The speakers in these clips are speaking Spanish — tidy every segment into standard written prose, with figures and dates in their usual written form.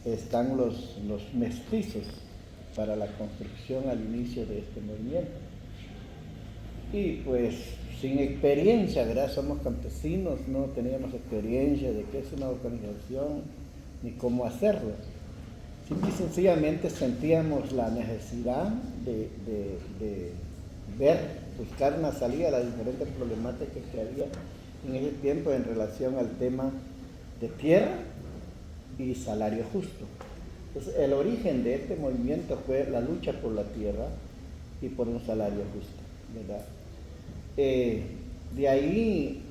están los mestizos para la construcción al inicio de este movimiento. Y pues sin experiencia, ¿verdad? Somos campesinos, no teníamos experiencia de qué es una organización ni cómo hacerlo. Simple y sencillamente sentíamos la necesidad de ver, buscar una salida a las diferentes problemáticas que había en ese tiempo en relación al tema de tierra y salario justo. Entonces, el origen de este movimiento fue la lucha por la tierra y por un salario justo, ¿verdad? De ahí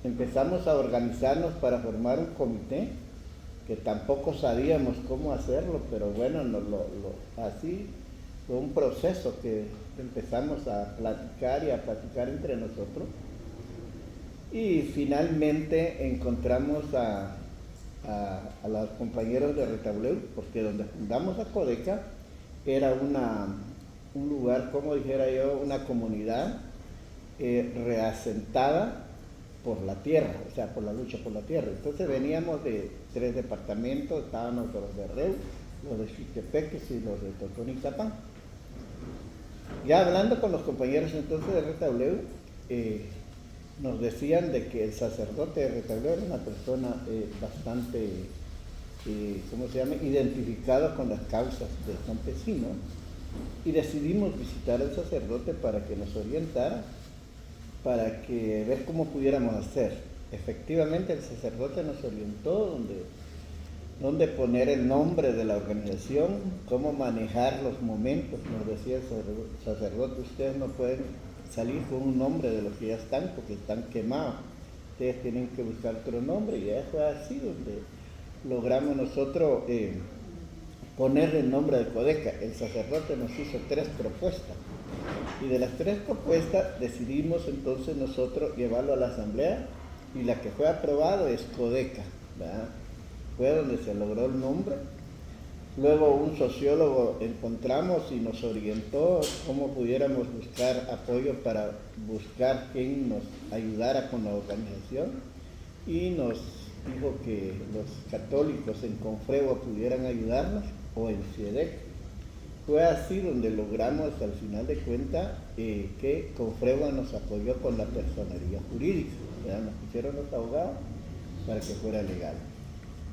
empezamos a organizarnos para formar un comité, que tampoco sabíamos cómo hacerlo, pero bueno, así fue un proceso que empezamos a platicar y a platicar entre nosotros. Y finalmente encontramos a los compañeros de Retableu, porque donde fundamos a Codeca era un lugar, como dijera yo, una comunidad reasentada por la tierra, o sea, por la lucha por la tierra. Entonces veníamos de 3 departamentos, estábamos los de Reu, los de Xiquepeques y los de Totonicapán. Ya hablando con los compañeros entonces de Retableu, nos decían de que el sacerdote de Retableu era una persona bastante, ¿cómo se llama?, identificado con las causas del campesino, y decidimos visitar al sacerdote para que nos orientara, para que ver cómo pudiéramos hacer. Efectivamente el sacerdote nos orientó dónde poner el nombre de la organización, cómo manejar los momentos. Nos decía el sacerdote, ustedes no pueden salir con un nombre de los que ya están, porque están quemados, ustedes tienen que buscar otro nombre, y ya fue así donde logramos nosotros poner el nombre de Codeca. El sacerdote nos hizo 3 propuestas, y de las 3 propuestas decidimos entonces nosotros llevarlo a la asamblea, y la que fue aprobado es Codeca, ¿verdad? Fue donde se logró el nombre. Luego un sociólogo encontramos y nos orientó cómo pudiéramos buscar apoyo para buscar quien nos ayudara con la organización, y nos dijo que los católicos en Confregua pudieran ayudarnos, o en CIEDEC. Fue así donde logramos al final de cuentas que Confregua nos apoyó con la personería jurídica, ¿verdad? Nos pusieron los abogados para que fuera legal.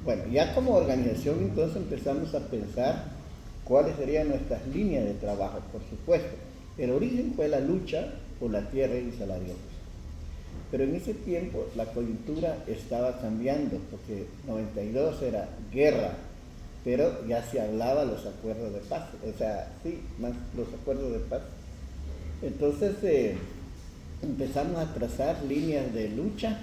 Bueno, ya como organización entonces empezamos a pensar cuáles serían nuestras líneas de trabajo. Por supuesto, el origen fue la lucha por la tierra y el salario justo. Pero en ese tiempo la coyuntura estaba cambiando, porque 92 era guerra, pero ya se hablaba los acuerdos de paz, o sea, sí, más los acuerdos de paz. Entonces empezamos a trazar líneas de lucha,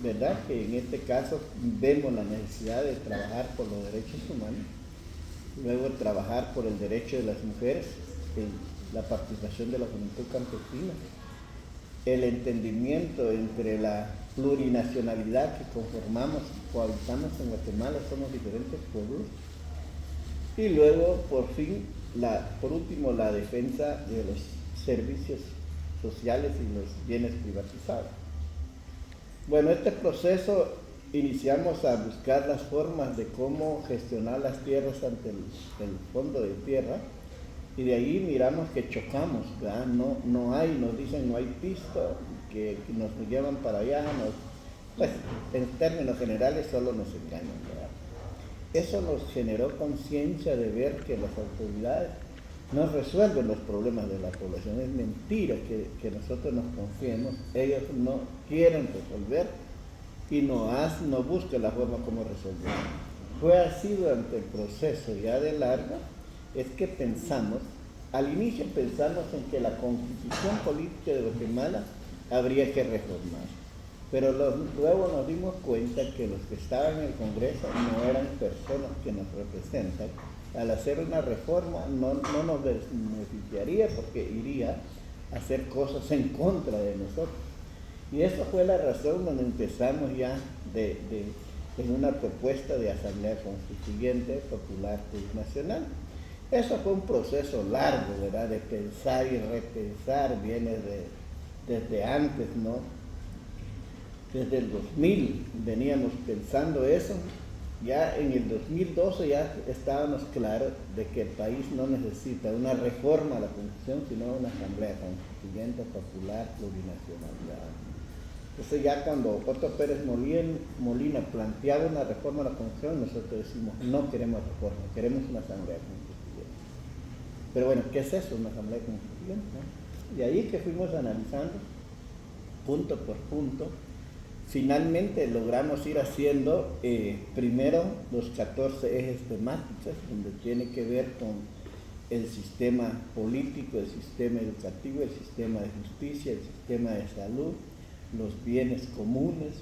¿verdad? Que en este caso vemos la necesidad de trabajar por los derechos humanos, luego trabajar por el derecho de las mujeres, la participación de la juventud campesina, el entendimiento entre la plurinacionalidad que conformamos, cohabitamos en Guatemala, somos diferentes pueblos, y luego por último la defensa de los servicios sociales y los bienes privatizados. Bueno, este proceso iniciamos a buscar las formas de cómo gestionar las tierras ante el fondo de tierra, y de ahí miramos que chocamos, ¿verdad? No hay, nos dicen no hay pisto, que nos llevan para allá, pues en términos generales solo nos engañan, ¿verdad? Eso nos generó conciencia de ver que las autoridades no resuelven los problemas de la población. Es mentira que nosotros nos confiemos, ellos no quieren resolver y no buscan la forma como resolver. Fue así durante el proceso ya de largo, es que al inicio pensamos en que la constitución política de Guatemala habría que reformar, pero luego nos dimos cuenta que los que estaban en el Congreso no eran personas que nos representan. Al hacer una reforma no nos beneficiaría, porque iría a hacer cosas en contra de nosotros. Y esa fue la razón donde empezamos ya en una propuesta de asamblea constituyente popular plurinacional. Eso fue un proceso largo, ¿verdad? De pensar y repensar, viene desde antes, ¿no? Desde el 2000 veníamos pensando eso, ya en el 2012 ya estábamos claros de que el país no necesita una reforma a la Constitución, sino una asamblea constituyente popular plurinacional. Entonces ya cuando Otto Pérez Molina planteaba una reforma a la Constitución, nosotros decimos, no queremos reforma, queremos una asamblea constituyente. Pero bueno, ¿qué es eso, una asamblea constituyente? ¿No? Y ahí que fuimos analizando, punto por punto, finalmente logramos ir haciendo primero los 14 ejes temáticos, donde tiene que ver con el sistema político, el sistema educativo, el sistema de justicia, el sistema de salud, los bienes comunes,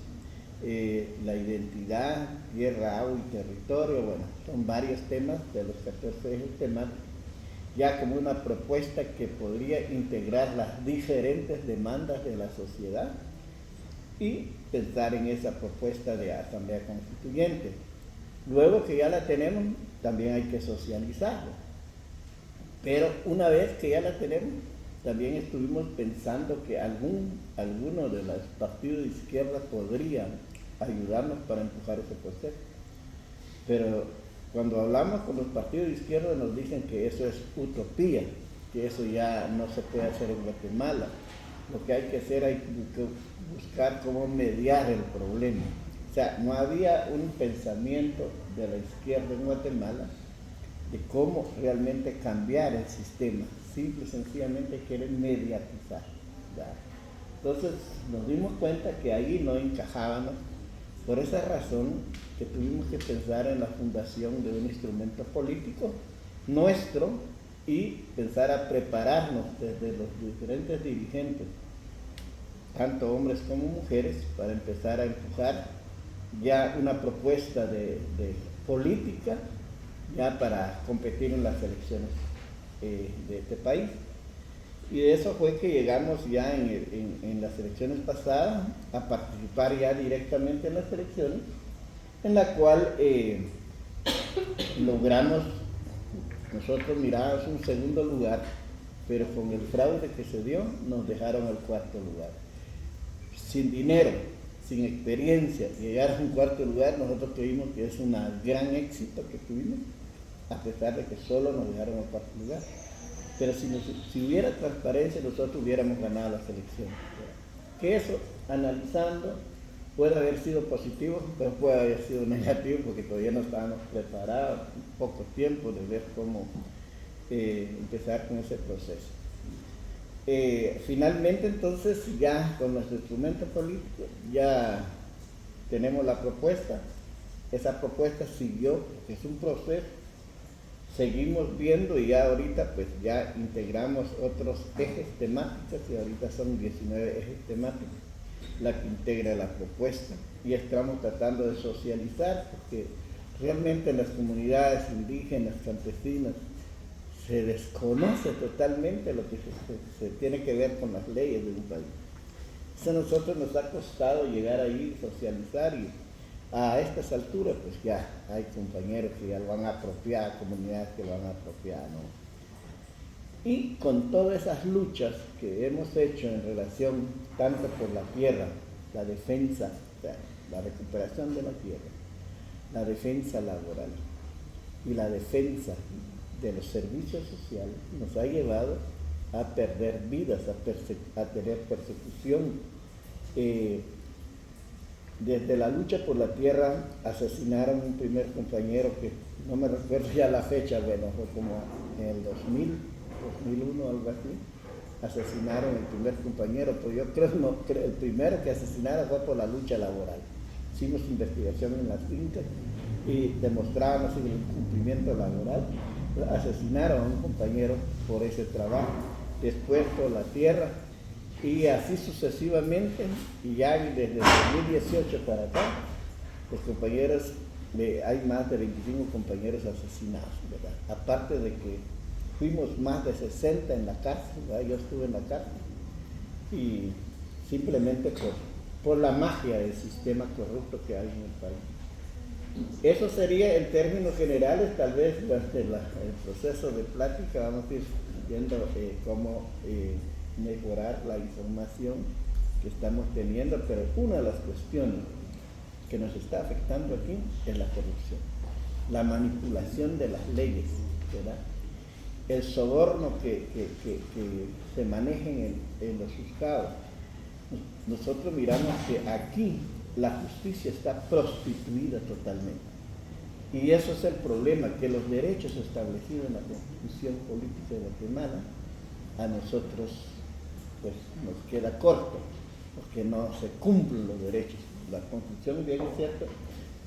la identidad, tierra, agua y territorio. Bueno, son varios temas de los 14 ejes temáticos, ya como una propuesta que podría integrar las diferentes demandas de la sociedad y pensar en esa propuesta de asamblea constituyente. Luego que ya la tenemos, también hay que socializarla. Pero una vez que ya la tenemos, también estuvimos pensando que alguno de los partidos de izquierda podrían ayudarnos para empujar ese proceso. Pero cuando hablamos con los partidos de izquierda nos dicen que eso es utopía, que eso ya no se puede hacer en Guatemala. Lo que hay que hacer, hay que buscar cómo mediar el problema. O sea, no había un pensamiento de la izquierda en Guatemala de cómo realmente cambiar el sistema. Simple y sencillamente quieren mediatizar. ¿Ya? Entonces nos dimos cuenta que ahí no encajábamos. Por esa razón que tuvimos que pensar en la fundación de un instrumento político nuestro y pensar a prepararnos desde los diferentes dirigentes, tanto hombres como mujeres, para empezar a empujar ya una propuesta de política ya para competir en las elecciones de este país. Y de eso fue que llegamos ya en las elecciones pasadas a participar ya directamente en las elecciones, en la cual logramos, nosotros mirábamos un segundo lugar, pero con el fraude que se dio nos dejaron el cuarto lugar. Sin dinero, sin experiencia, llegar a un cuarto lugar, nosotros creímos que es un gran éxito que tuvimos, a pesar de que solo nos dejaron el cuarto lugar. Pero si hubiera transparencia, nosotros hubiéramos ganado las elecciones. Que eso, analizando, puede haber sido positivo, pero puede haber sido negativo, porque todavía no estábamos preparados, poco tiempo de ver cómo empezar con ese proceso. Finalmente, entonces, ya con nuestro instrumento político, ya tenemos la propuesta. Esa propuesta siguió, que es un proceso. Seguimos viendo y ya ahorita pues ya integramos otros ejes temáticos y ahorita son 19 ejes temáticos la que integra la propuesta y estamos tratando de socializar porque realmente en las comunidades indígenas, campesinas, se desconoce totalmente lo que se tiene que ver con las leyes de un país. Eso a nosotros nos ha costado llegar ahí, socializar y a estas alturas, pues ya hay compañeros que ya lo van a apropiar, comunidades que lo van a apropiar, ¿no? Y con todas esas luchas que hemos hecho en relación tanto por la tierra, la defensa, o sea, la recuperación de la tierra, la defensa laboral y la defensa de los servicios sociales, nos ha llevado a perder vidas, a tener persecución. Desde la lucha por la tierra asesinaron un primer compañero que no me recuerdo ya la fecha, bueno, fue como en el 2001, algo así, asesinaron el primer compañero, pero yo creo el primero que asesinaron fue por la lucha laboral. Hicimos investigación en las fincas y demostrábamos el incumplimiento laboral, asesinaron a un compañero por ese trabajo, después por la tierra, y así sucesivamente, y ya desde 2018 para acá, los compañeros, hay más de 25 compañeros asesinados, ¿verdad? Aparte de que fuimos más de 60 en la cárcel, ¿verdad? Yo estuve en la cárcel, y simplemente por la magia del sistema corrupto que hay en el país. Eso sería en términos generales, tal vez durante el proceso de plática vamos a ir viendo cómo mejorar la información que estamos teniendo, pero una de las cuestiones que nos está afectando aquí es la corrupción, la manipulación de las leyes, ¿verdad? El soborno que se maneja en los juzgados. Nosotros miramos que aquí la justicia está prostituida totalmente. Y eso es el problema, que los derechos establecidos en la Constitución Política de Guatemala a nosotros pues nos queda corto, porque no se cumplen los derechos. La Constitución, bien es cierto,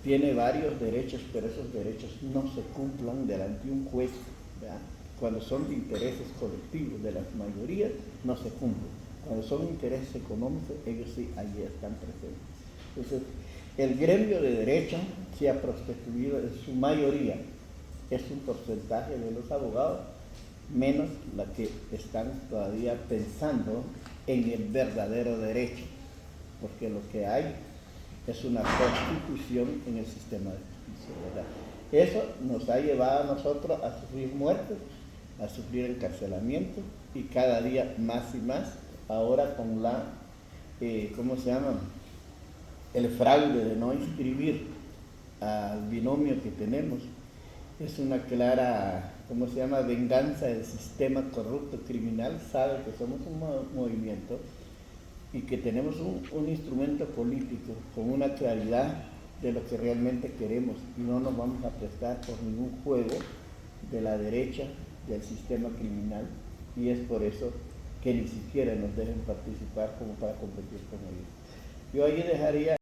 tiene varios derechos, pero esos derechos no se cumplen delante de un juez, ¿verdad? Cuando son de intereses colectivos de las mayorías, no se cumplen. Cuando son intereses económicos, ellos sí allí están presentes. Entonces, el gremio de derecho se ha prostituido en su mayoría. Es un porcentaje de los abogados, menos la que están todavía pensando en el verdadero derecho, porque lo que hay es una prostitución en el sistema de justicia, ¿verdad? Eso nos ha llevado a nosotros a sufrir muertes, a sufrir encarcelamiento, y cada día más y más, ahora con la, ¿cómo se llama?, el fraude de no inscribir al binomio que tenemos. Es una clara, ¿cómo se llama?, venganza del sistema corrupto criminal. Sabe que somos un movimiento y que tenemos un instrumento político con una claridad de lo que realmente queremos, y no nos vamos a prestar por ningún juego de la derecha del sistema criminal, y es por eso que ni siquiera nos dejen participar como para competir con ellos. Yo ahí dejaría